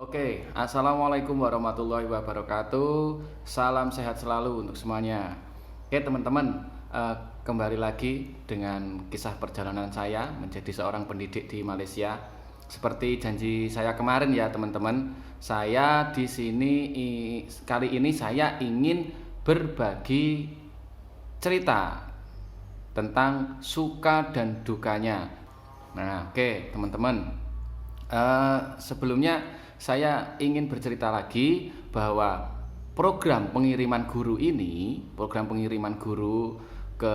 Oke, assalamualaikum warahmatullahi wabarakatuh. Salam sehat selalu untuk semuanya. Oke, teman-teman, kembali lagi dengan kisah perjalanan saya menjadi seorang pendidik di Malaysia. Seperti janji saya kemarin ya, teman-teman. Saya di sini kali ini saya ingin berbagi cerita tentang suka dan dukanya. Nah, oke, teman-teman. Sebelumnya saya ingin bercerita lagi bahwa program pengiriman guru ke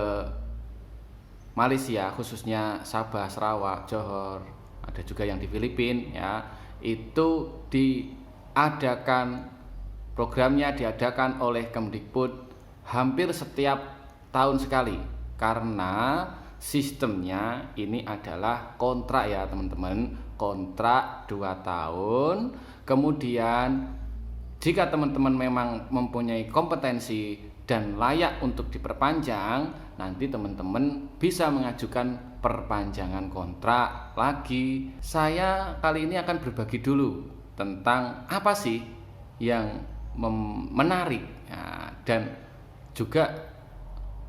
Malaysia, khususnya Sabah, Sarawak, Johor, ada juga yang di Filipina ya, itu diadakan oleh Kemdikbud hampir setiap tahun sekali, karena sistemnya ini adalah kontrak ya teman-teman, kontrak 2 tahun. Kemudian jika teman-teman memang mempunyai kompetensi dan layak untuk diperpanjang, nanti teman-teman bisa mengajukan perpanjangan kontrak lagi. Saya kali ini akan berbagi dulu tentang apa sih yang menarik ya, dan juga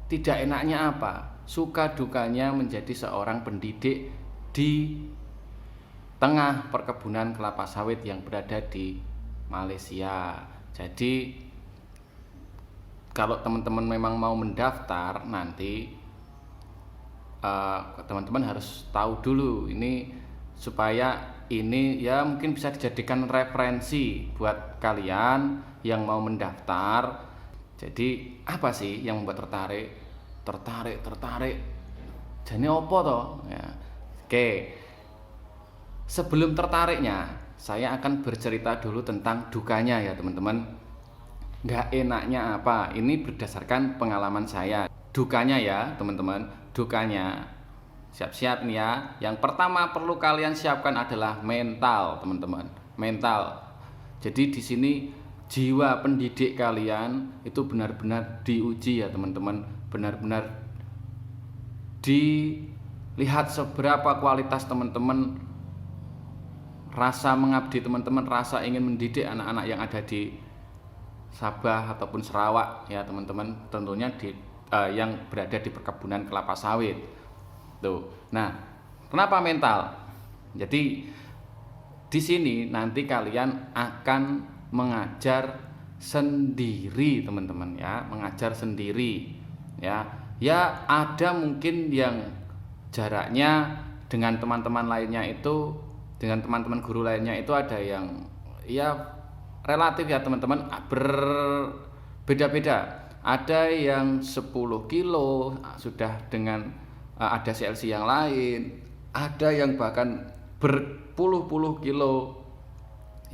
tidak enaknya apa, suka dukanya menjadi seorang pendidik di tengah perkebunan kelapa sawit yang berada di Malaysia. Jadi kalau teman-teman memang mau mendaftar nanti, teman-teman harus tahu dulu ini, supaya ini ya mungkin bisa dijadikan referensi buat kalian yang mau mendaftar. Jadi apa sih yang membuat tertarik jadi apa toh ya. Oke, sebelum tertariknya saya akan bercerita dulu tentang dukanya ya teman-teman. Nggak enaknya apa, ini berdasarkan pengalaman saya. Dukanya ya teman-teman, dukanya, siap-siap nih ya. Yang pertama perlu kalian siapkan adalah mental teman-teman, mental. Jadi di sini jiwa pendidik kalian itu benar-benar diuji ya teman-teman, benar-benar dilihat seberapa kualitas teman-teman, rasa mengabdi teman-teman, rasa ingin mendidik anak-anak yang ada di Sabah ataupun Sarawak ya teman-teman, tentunya yang berada di perkebunan kelapa sawit tuh. Nah, kenapa mental? Jadi di sini nanti kalian akan mengajar sendiri teman-teman ya, mengajar sendiri ya. Ya ada mungkin yang jaraknya dengan teman-teman lainnya itu, dengan teman-teman guru lainnya itu ada yang ya relatif ya teman-teman, berbeda-beda. Ada yang 10 kilo sudah dengan ada CLC yang lain, ada yang bahkan berpuluh-puluh kilo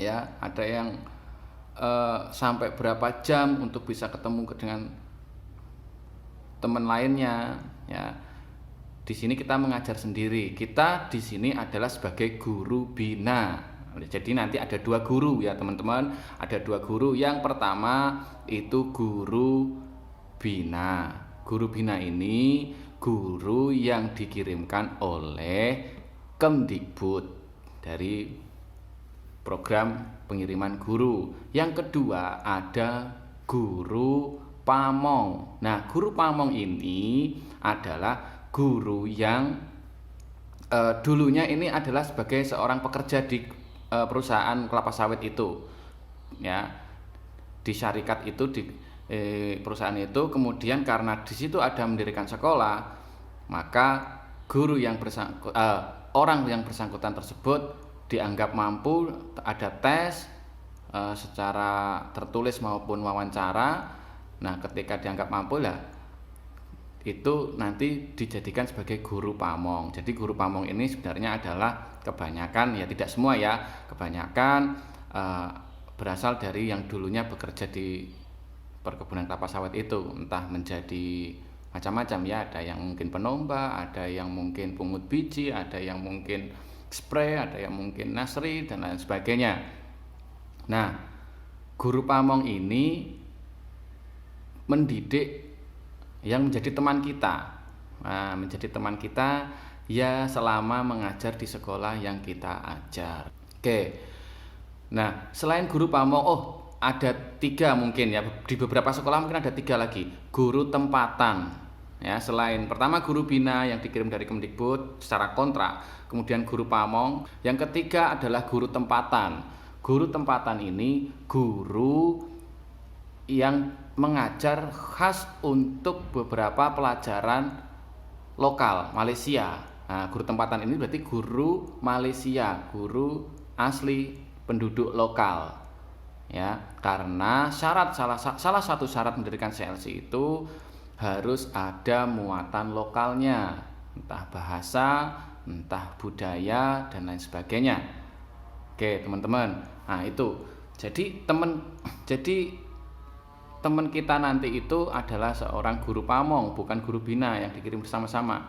ya, ada yang sampai berapa jam untuk bisa ketemu dengan teman lainnya ya. Di sini kita mengajar sendiri. Kita di sini adalah sebagai guru bina. Jadi nanti ada 2 guru ya teman-teman. Ada 2 guru. Yang pertama itu guru bina. Guru bina ini guru yang dikirimkan oleh Kemdikbud dari program pengiriman guru. Yang kedua ada guru pamong. Nah, guru pamong ini adalah guru yang dulunya ini adalah sebagai seorang pekerja di perusahaan kelapa sawit itu ya, di syarikat itu, di perusahaan itu. Kemudian karena di situ ada mendirikan sekolah, maka orang yang bersangkutan tersebut dianggap mampu, ada tes secara tertulis maupun wawancara. Nah, ketika dianggap mampu lah, itu nanti dijadikan sebagai guru pamong. Jadi guru pamong ini sebenarnya adalah kebanyakan, ya tidak semua ya, kebanyakan berasal dari yang dulunya bekerja di perkebunan kelapa sawit itu, entah menjadi macam-macam ya, ada yang mungkin penombak, ada yang mungkin pungut biji, ada yang mungkin spray, ada yang mungkin nasri dan lain sebagainya. Nah, guru pamong ini mendidik yang menjadi teman kita, menjadi teman kita ya selama mengajar di sekolah yang kita ajar. Oke, Nah, selain guru pamong, oh ada 3 mungkin ya, di beberapa sekolah mungkin ada 3 lagi, guru tempatan. Ya, selain pertama guru bina yang dikirim dari Kemdikbud secara kontrak, kemudian guru pamong, yang ketiga adalah guru tempatan. Guru tempatan ini guru yang mengajar khas untuk beberapa pelajaran lokal Malaysia. Nah, guru tempatan ini berarti guru Malaysia, guru asli penduduk lokal. Ya, karena salah satu syarat mendirikan CLC itu harus ada muatan lokalnya, entah bahasa, entah budaya dan lain sebagainya. Oke, teman-teman. Nah, itu. Jadi teman kita nanti itu adalah seorang guru pamong, bukan guru bina yang dikirim bersama-sama.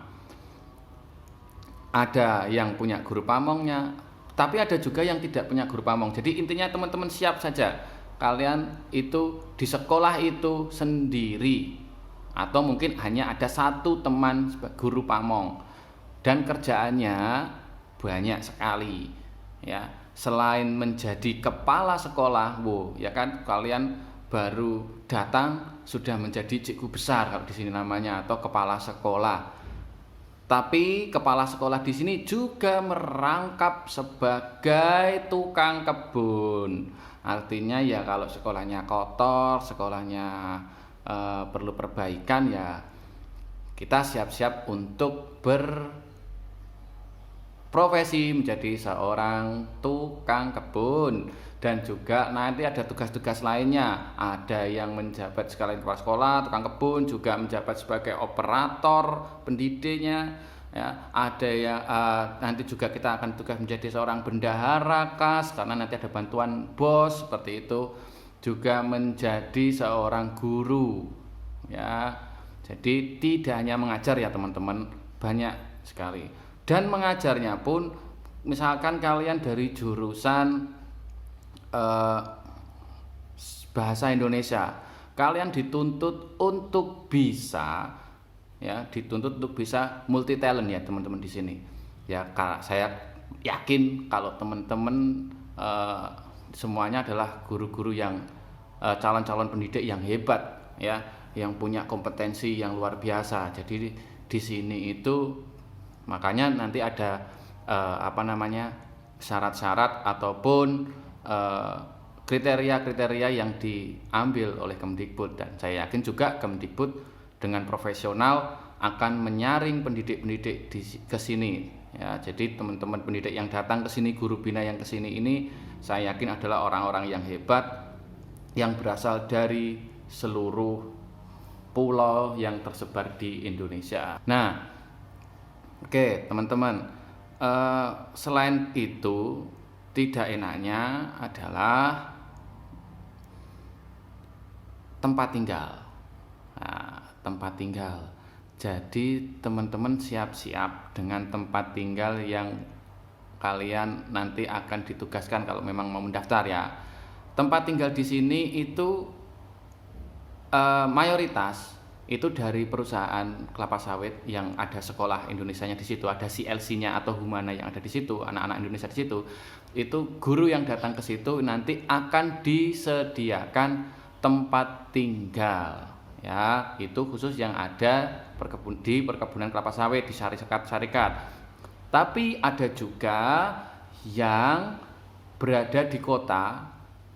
Ada yang punya guru pamongnya, tapi ada juga yang tidak punya guru pamong. Jadi intinya teman-teman siap saja, kalian itu di sekolah itu sendiri, atau mungkin hanya ada satu teman guru pamong, dan kerjaannya banyak sekali. Ya, selain menjadi kepala sekolah, ya kan, kalian baru datang sudah menjadi cikgu besar kalau di sini namanya, atau kepala sekolah. Tapi kepala sekolah di sini juga merangkap sebagai tukang kebun. Artinya ya kalau sekolahnya kotor, sekolahnya perlu perbaikan, ya kita siap-siap untuk berprofesi menjadi seorang tukang kebun. Dan juga nanti ada tugas-tugas lainnya, ada yang menjabat sekalian kepala sekolah, tukang kebun, juga menjabat sebagai operator pendidiknya, ya. Ada yang nanti juga kita akan tugas menjadi seorang bendahara kas, karena nanti ada bantuan bos seperti itu, juga menjadi seorang guru, ya. Jadi tidak hanya mengajar ya teman-teman, banyak sekali. Dan mengajarnya pun, misalkan kalian dari jurusan bahasa Indonesia, kalian dituntut untuk bisa multi talent ya teman-teman di sini. Ya, saya yakin kalau teman-teman semuanya adalah guru-guru yang calon-calon pendidik yang hebat, ya, yang punya kompetensi yang luar biasa. Jadi di sini itu makanya nanti ada syarat-syarat ataupun kriteria-kriteria yang diambil oleh Kemdikbud, dan saya yakin juga Kemdikbud dengan profesional akan menyaring pendidik-pendidik ke sini, ya. Jadi teman-teman pendidik yang datang ke sini, guru bina yang ke sini ini, saya yakin adalah orang-orang yang hebat, yang berasal dari seluruh pulau yang tersebar di Indonesia. Nah, oke teman-teman, selain itu, tidak enaknya adalah tempat tinggal. Nah, tempat tinggal. Jadi teman-teman siap-siap dengan tempat tinggal yang kalian nanti akan ditugaskan kalau memang mau mendaftar, ya. Tempat tinggal di sini itu mayoritas itu dari perusahaan kelapa sawit yang ada sekolah Indonesianya di situ, ada CLC-nya atau Humana yang ada di situ, anak-anak Indonesia di situ. Itu guru yang datang ke situ nanti akan disediakan tempat tinggal, ya. Itu khusus yang ada di perkebunan kelapa sawit, di syarikat. Tapi ada juga yang berada di kota,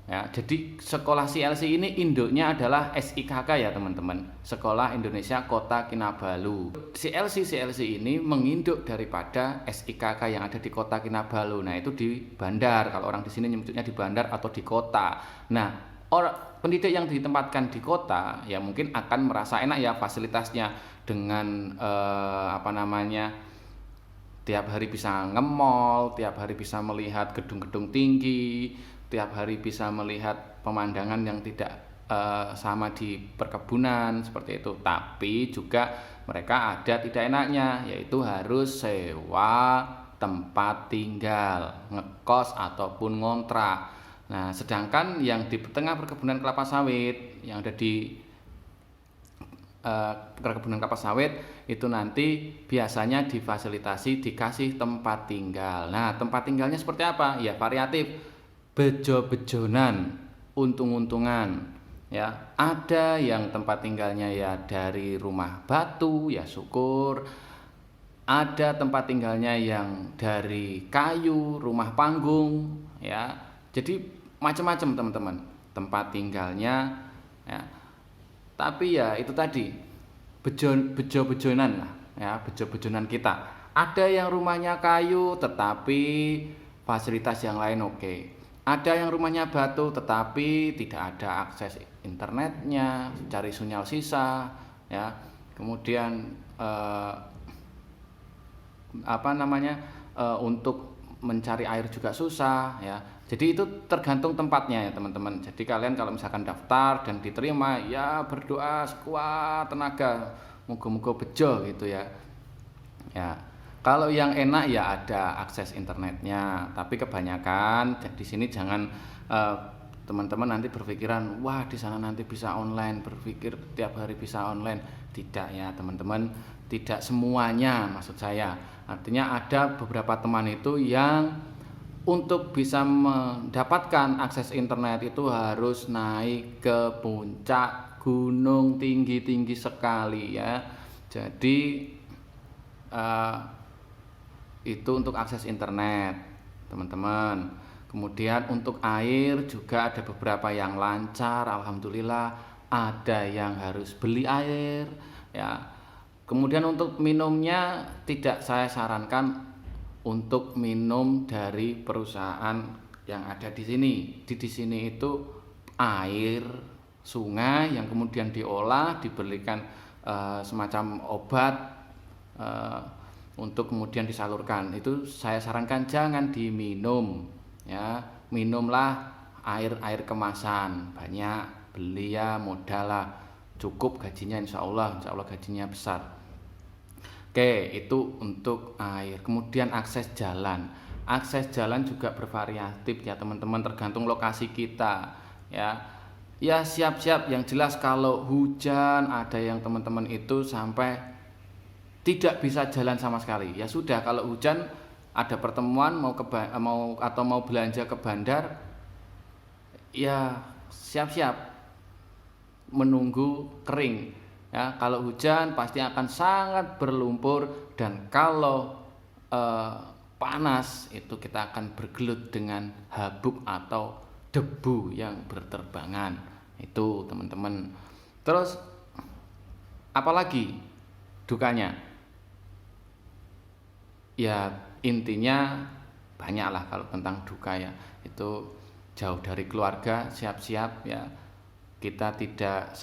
ya. Jadi sekolah CLC ini induknya adalah SIKK ya teman-teman, Sekolah Indonesia Kota Kinabalu. CLC ini menginduk daripada SIKK yang ada di Kota Kinabalu. Nah, itu di Bandar, kalau orang di sini nyebutnya di Bandar atau di kota. Nah, pendidik yang ditempatkan di kota ya mungkin akan merasa enak ya fasilitasnya, dengan tiap hari bisa nge-mall, tiap hari bisa melihat gedung-gedung tinggi, tiap hari bisa melihat pemandangan yang tidak sama di perkebunan seperti itu. Tapi juga mereka ada tidak enaknya, yaitu harus sewa tempat tinggal, ngekos ataupun ngontrak. Nah, sedangkan yang di tengah perkebunan kelapa sawit, yang ada di perkebunan kelapa sawit itu nanti biasanya difasilitasi dikasih tempat tinggal. Nah, tempat tinggalnya seperti apa? Ya variatif. bejo-bejonan, untung-untungan. Ya, ada yang tempat tinggalnya ya dari rumah batu, ya syukur. Ada tempat tinggalnya yang dari kayu, rumah panggung, ya. Jadi macam-macam teman-teman tempat tinggalnya, ya. Tapi ya itu tadi bejo-bejonan lah, ya, bejo-bejonan kita. Ada yang rumahnya kayu tetapi fasilitas yang lain oke. Ada yang rumahnya batu tetapi tidak ada akses internetnya, cari sinyal sisa, ya. Kemudian untuk mencari air juga susah, ya. Jadi itu tergantung tempatnya ya teman-teman. Jadi kalian kalau misalkan daftar dan diterima, ya berdoa sekuat tenaga, moga-moga bejo gitu ya. Ya, kalau yang enak ya ada akses internetnya, tapi kebanyakan di sini jangan teman-teman nanti berpikiran wah di sana nanti bisa online, berpikir tiap hari bisa online. Tidak ya teman-teman, tidak semuanya maksud saya. Artinya ada beberapa teman itu yang untuk bisa mendapatkan akses internet itu harus naik ke puncak gunung tinggi-tinggi sekali ya. Jadi itu untuk akses internet teman-teman. Kemudian untuk air juga ada beberapa yang lancar, alhamdulillah. Ada yang harus beli air ya. Kemudian untuk minumnya tidak saya sarankan untuk minum dari perusahaan yang ada di sini. Di sini itu air sungai yang kemudian diolah, diberikan semacam obat untuk kemudian disalurkan. Itu saya sarankan jangan diminum ya. Minumlah air kemasan, banyak beli ya, modal lah, cukup gajinya insya Allah gajinya besar. Oke, itu untuk air. Kemudian akses jalan juga bervariatif ya teman-teman, tergantung lokasi kita ya. Ya siap-siap, yang jelas kalau hujan ada yang teman-teman itu sampai tidak bisa jalan sama sekali. Ya sudah, kalau hujan ada pertemuan mau belanja ke bandar, ya siap-siap menunggu kering. Ya, kalau hujan pasti akan sangat berlumpur, dan kalau panas itu kita akan bergelut dengan habuk atau debu yang berterbangan. Itu teman-teman. Terus apalagi dukanya? Ya intinya banyaklah kalau tentang duka ya. Itu jauh dari keluarga, siap-siap ya. Kita tidak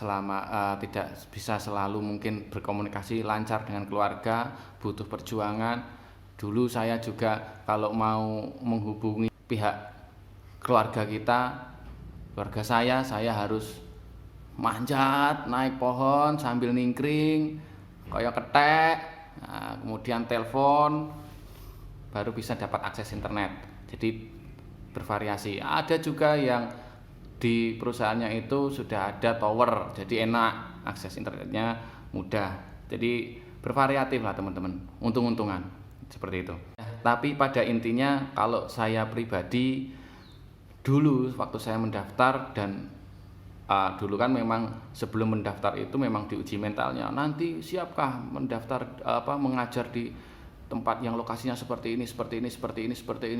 bisa selalu mungkin berkomunikasi lancar dengan keluarga, butuh perjuangan. Dulu saya juga kalau mau menghubungi pihak keluarga saya harus manjat naik pohon sambil ningkring kayak ketek. Nah, kemudian telepon baru bisa dapat akses internet. Jadi bervariasi. Ada juga yang di perusahaannya itu sudah ada tower, jadi enak, akses internetnya mudah. Jadi bervariatif lah teman-teman, untung-untungan seperti itu. Tapi pada intinya kalau saya pribadi dulu waktu saya mendaftar dan dulu kan memang sebelum mendaftar itu memang diuji mentalnya. Nanti siapkah mendaftar mengajar di tempat yang lokasinya seperti ini,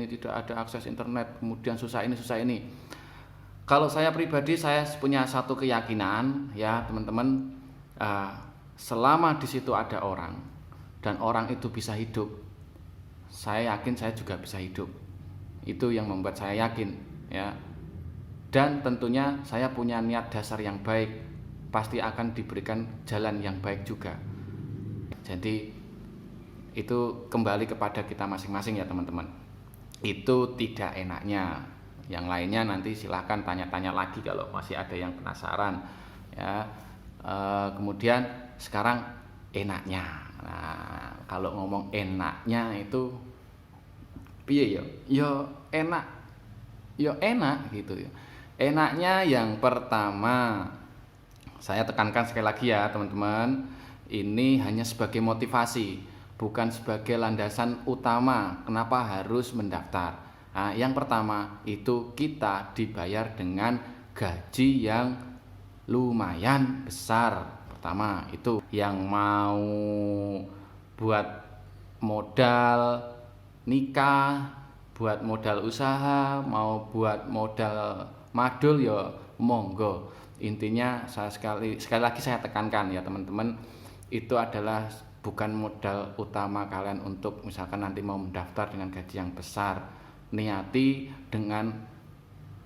tidak ada akses internet, kemudian susah ini. Kalau saya pribadi, saya punya satu keyakinan ya teman-teman, selama di situ ada orang dan orang itu bisa hidup, saya yakin saya juga bisa hidup. Itu yang membuat saya yakin ya. Dan tentunya saya punya niat dasar yang baik, pasti akan diberikan jalan yang baik juga. Jadi itu kembali kepada kita masing-masing ya teman-teman. Itu tidak enaknya. Yang lainnya nanti silahkan tanya-tanya lagi kalau masih ada yang penasaran ya. Kemudian sekarang enaknya. Nah, kalau ngomong enaknya itu piye ya? Ya enak gitu ya. Enaknya yang pertama, saya tekankan sekali lagi ya teman-teman, ini hanya sebagai motivasi, bukan sebagai landasan utama kenapa harus mendaftar. Nah, yang pertama itu kita dibayar dengan gaji yang lumayan besar. Pertama itu yang mau buat modal nikah, buat modal usaha, mau buat modal madul ya monggo. Intinya sekali lagi saya tekankan ya teman-teman, itu adalah bukan modal utama kalian untuk misalkan nanti mau mendaftar dengan gaji yang besar. Niati dengan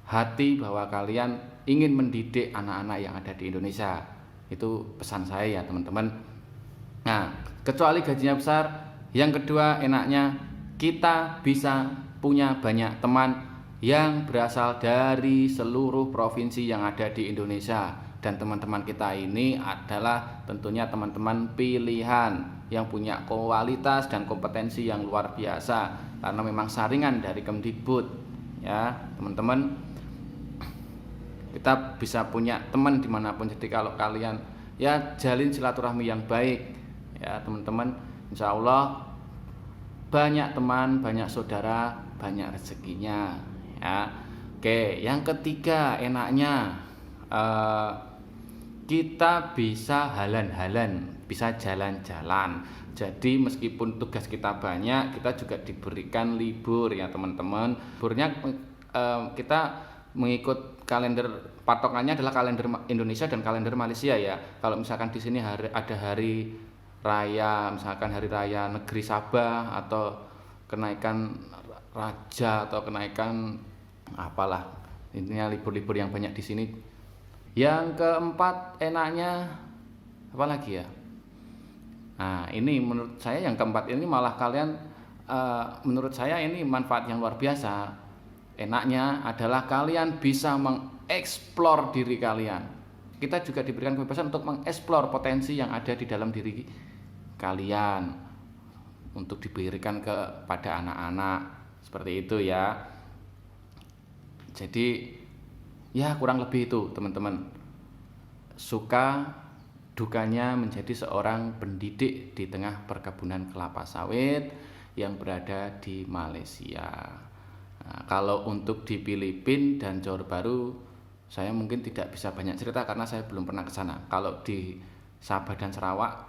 hati bahwa kalian ingin mendidik anak-anak yang ada di Indonesia. Itu pesan saya ya teman-teman. Nah, kecuali gajinya besar, yang kedua enaknya kita bisa punya banyak teman yang berasal dari seluruh provinsi yang ada di Indonesia. Dan teman-teman kita ini adalah tentunya teman-teman pilihan yang punya kualitas dan kompetensi yang luar biasa, karena memang saringan dari Kemdikbud ya teman-teman. Kita bisa punya teman dimanapun. Jadi kalau kalian ya jalin silaturahmi yang baik ya teman-teman, insya Allah banyak teman, banyak saudara, banyak rezekinya ya. Oke, yang ketiga enaknya kita bisa halan-halan, bisa jalan-jalan. Jadi meskipun tugas kita banyak, kita juga diberikan libur ya teman-teman. Liburnya kita mengikut kalender, patokannya adalah kalender Indonesia dan kalender Malaysia ya. Kalau misalkan di sini ada hari raya, misalkan hari raya negeri Sabah atau kenaikan raja atau kenaikan apalah, intinya libur-libur yang banyak di sini. Yang keempat enaknya apa lagi ya? Nah, ini menurut saya yang keempat ini malah kalian menurut saya ini manfaat yang luar biasa. Enaknya adalah kalian bisa mengeksplor diri kalian. Kita juga diberikan kebebasan untuk mengeksplor potensi yang ada di dalam diri kalian untuk diberikan kepada anak-anak. Seperti itu ya. Jadi ya kurang lebih itu teman-teman. Suka dukanya menjadi seorang pendidik di tengah perkebunan kelapa sawit yang berada di Malaysia. Nah, kalau untuk di Filipina dan Johor Bahru, saya mungkin tidak bisa banyak cerita karena saya belum pernah ke sana. Kalau di Sabah dan Sarawak,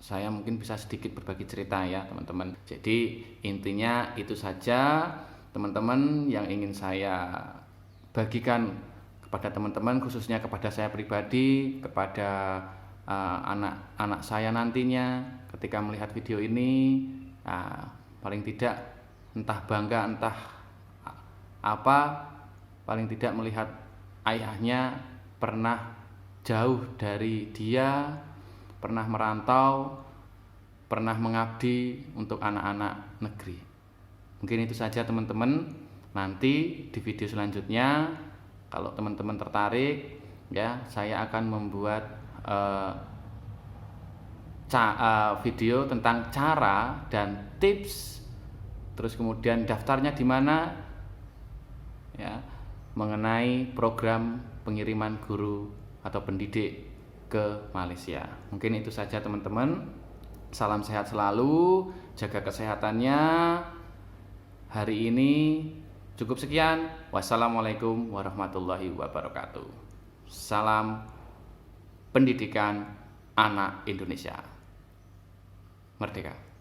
saya mungkin bisa sedikit berbagi cerita ya teman-teman. Jadi intinya itu saja teman-teman yang ingin saya bagikan kepada teman-teman, khususnya kepada saya pribadi, kepada anak-anak saya nantinya ketika melihat video ini, paling tidak entah bangga entah apa, paling tidak melihat ayahnya pernah jauh dari dia, pernah merantau, pernah mengabdi untuk anak-anak negeri. Mungkin itu saja teman-teman. Nanti di video selanjutnya kalau teman-teman tertarik ya, saya akan membuat video tentang cara dan tips, terus kemudian daftarnya di mana ya, mengenai program pengiriman guru atau pendidik ke Malaysia. Mungkin itu saja teman-teman. Salam sehat selalu, jaga kesehatannya. Hari ini cukup sekian. Wassalamualaikum warahmatullahi wabarakatuh. Salam pendidikan anak Indonesia. Merdeka.